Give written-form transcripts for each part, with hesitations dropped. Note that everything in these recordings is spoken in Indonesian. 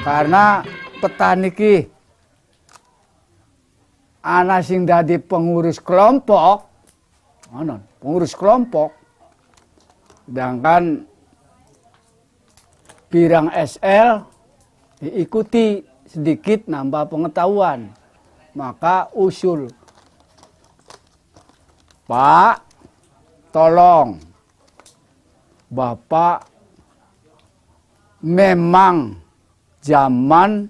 Karena petani ki ana sing dadi pengurus kelompok, sedangkan pirang SL diikuti sedikit nambah pengetahuan. Maka usul, Pak, tolong, Bapak memang zaman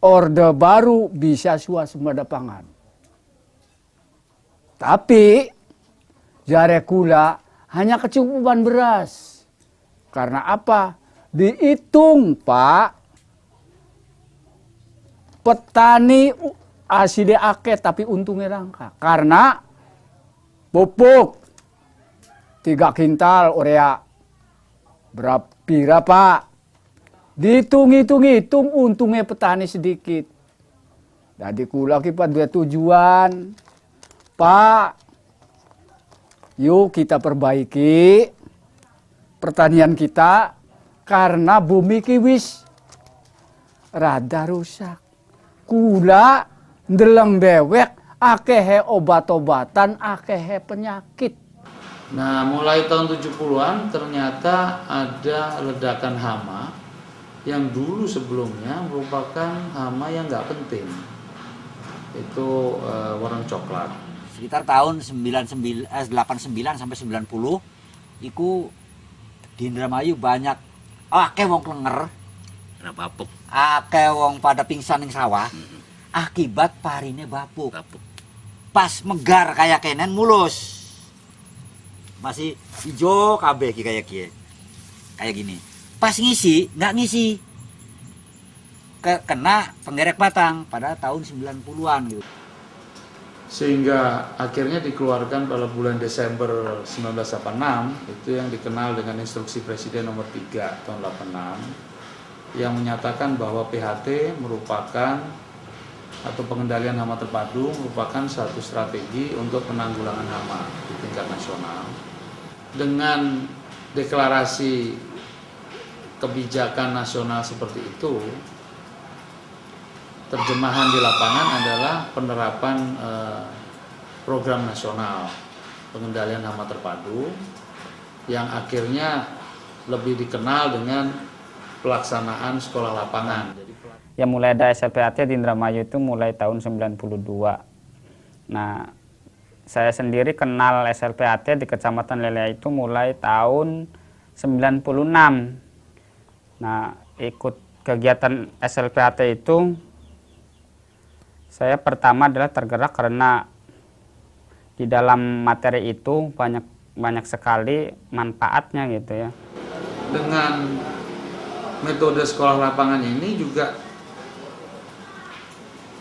Orde Baru bisa swasembada pangan. Tapi jare kula hanya kecukupan beras. Karena apa? Dihitung, Pak. Petani hasilnya akeh tapi untungnya langka. Karena pupuk 3 kintal urea berapa? Dihitung untungnya petani sedikit. Jadi kula ki pada tujuan, Pak, yuk kita perbaiki pertanian kita karena bumi ki wis rada rusak. Kula ndeleng dewek akehe obat-obatan, akehe penyakit. Nah, mulai tahun 70-an ternyata ada ledakan hama yang dulu sebelumnya merupakan hama yang nggak penting. Itu warna coklat. Sekitar tahun 89 sampai 90 iku di Indramayu banyak akeh wong klenger, bapuk. akeh wong pada pingsan ning sawah akibat parine bapuk. Pas megar kayak kenen mulus. Masih hijau kabeh kayak gini. Pas ngisi, nggak ngisi. Kena penggerek batang pada tahun 90-an gitu. Sehingga akhirnya dikeluarkan pada bulan Desember 1986 itu yang dikenal dengan Instruksi Presiden nomor 3 tahun 86 yang menyatakan bahwa PHT merupakan atau pengendalian hama terpadu merupakan satu strategi untuk penanggulangan hama di tingkat nasional. Dengan deklarasi kebijakan nasional seperti itu, terjemahan di lapangan adalah penerapan program nasional pengendalian hama terpadu yang akhirnya lebih dikenal dengan pelaksanaan sekolah lapangan. Ya mulai ada SLPAT di Indramayu itu mulai tahun 92. Nah, saya sendiri kenal SLPAT di Kecamatan Lelea itu mulai tahun 96. Nah, ikut kegiatan SLPAT itu saya pertama adalah tergerak karena di dalam materi itu banyak sekali manfaatnya gitu ya. Dengan metode sekolah lapangan ini juga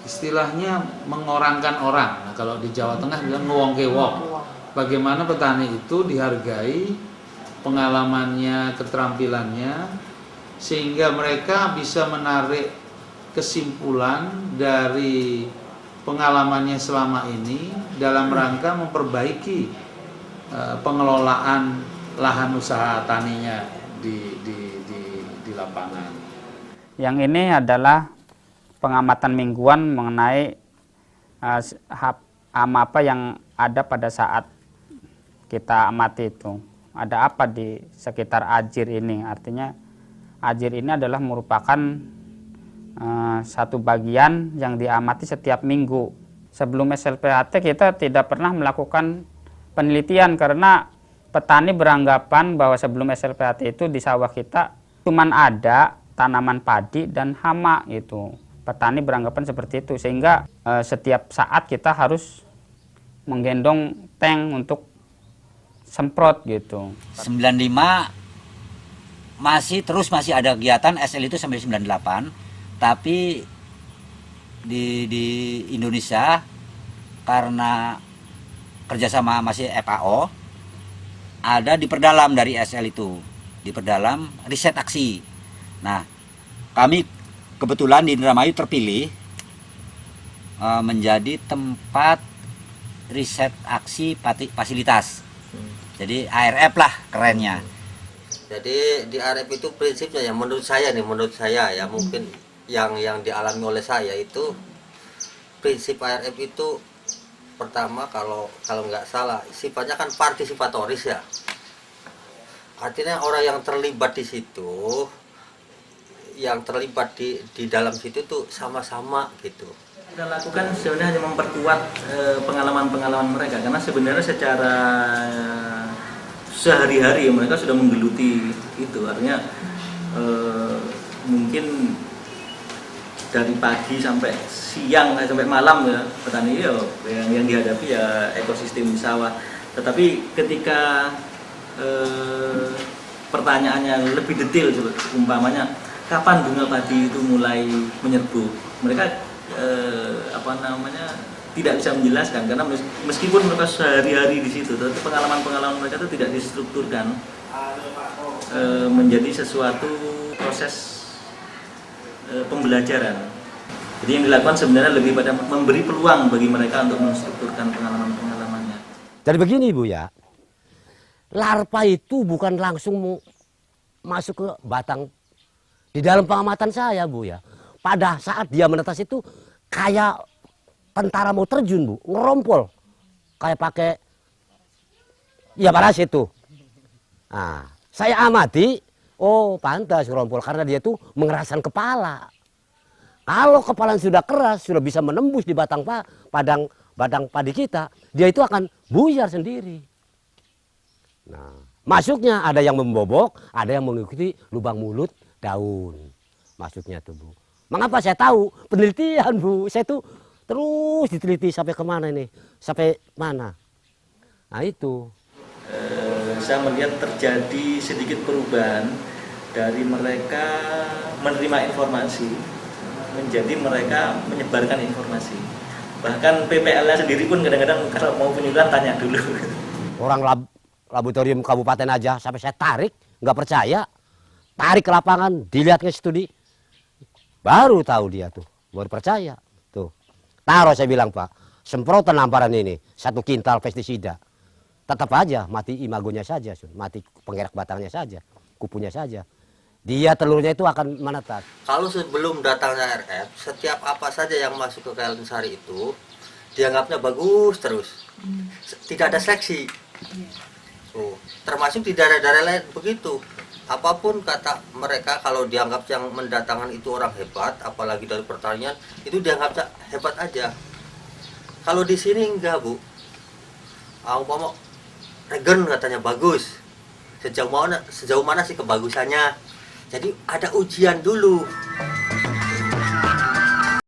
istilahnya mengorangkan orang. Nah, kalau di Jawa Tengah bilang ngewong kewong. Bagaimana petani itu dihargai pengalamannya, keterampilannya, sehingga mereka bisa menarik kesimpulan dari pengalamannya selama ini dalam rangka memperbaiki pengelolaan lahan usaha taninya di lapangan. Yang ini adalah pengamatan mingguan mengenai hama apa yang ada pada saat kita amati itu. Ada apa di sekitar Ajir ini? Artinya Ajir ini adalah merupakan satu bagian yang diamati setiap minggu. Sebelum SLPAT kita tidak pernah melakukan penelitian karena petani beranggapan bahwa sebelum SLPAT itu di sawah kita cuman ada tanaman padi dan hama gitu. Petani beranggapan seperti itu sehingga setiap saat kita harus menggendong tank untuk semprot gitu. 95 masih ada kegiatan SL itu sampai 98, tapi di Indonesia karena kerjasama masih FAO ada diperdalam dari SL itu, diperdalam riset aksi. Nah, kami kebetulan di Indramayu terpilih menjadi tempat riset aksi fasilitas. Jadi ARF lah kerennya. Jadi di ARF itu prinsipnya ya menurut saya ya mungkin yang dialami oleh saya itu prinsip ARF itu pertama kalau nggak salah sifatnya kan partisipatoris ya. Artinya orang yang terlibat di situ, yang terlibat di dalam situ tuh sama-sama gitu. Kita lakukan sebenarnya hanya memperkuat pengalaman-pengalaman mereka, karena sebenarnya secara sehari-hari mereka sudah menggeluti itu. Artinya mungkin dari pagi sampai siang sampai malam ya petani ya yang dihadapi ya ekosistem sawah. Tetapi ketika pertanyaannya lebih detail, umpamanya kapan bunga padi itu mulai menyerbuk, mereka tidak bisa menjelaskan, karena meskipun mereka sehari-hari di situ, tapi pengalaman-pengalaman mereka itu tidak distrukturkan menjadi sesuatu proses pembelajaran. Jadi yang dilakukan sebenarnya lebih pada memberi peluang bagi mereka untuk menstrukturkan pengalaman-pengalamannya. Jadi begini Bu ya, larva itu bukan langsung masuk ke batang. Di dalam pengamatan saya Bu ya, pada saat dia menetas itu kayak tentara mau terjun Bu, ngerompol kayak pakai ya parasit itu. Nah, saya amati, oh pantas ngerompol karena dia tuh mengeraskan kepala. Kalau kepala sudah keras, sudah bisa menembus di batang padi kita, dia itu akan buyar sendiri. Nah, masuknya ada yang membobok, ada yang mengikuti lubang mulut daun. Masuknya tuh Bu. Mengapa saya tahu? Penelitian Bu, saya tuh terus diteliti sampai kemana ini, sampai mana. Nah itu. Saya melihat terjadi sedikit perubahan dari mereka menerima informasi menjadi mereka menyebarkan informasi. Bahkan PPL-nya sendiri pun kadang-kadang kalau mau penyuluhan tanya dulu. Orang laboratorium kabupaten aja sampai saya tarik, nggak percaya. Tarik ke lapangan, dilihat ke studi, baru tahu dia tuh, baru percaya. Tuh, taruh saya bilang Pak, semprotan hamparan ini 1 kintal pestisida. Tetap aja mati imagonya saja, mati penggerak batangnya saja, kupunya saja. Dia telurnya itu akan menetas. Kalau sebelum datangnya RF, setiap apa saja yang masuk ke KLN Sari itu dianggapnya bagus terus. Tidak ada seleksi. Termasuk di daerah-daerah lain begitu. Apapun kata mereka, kalau dianggap yang mendatangkan itu orang hebat, apalagi dari pertanian, itu dianggap hebat aja. Kalau di sini enggak Bu. Umpama regen katanya bagus. Sejauh mana sih kebagusannya? Jadi ada ujian dulu.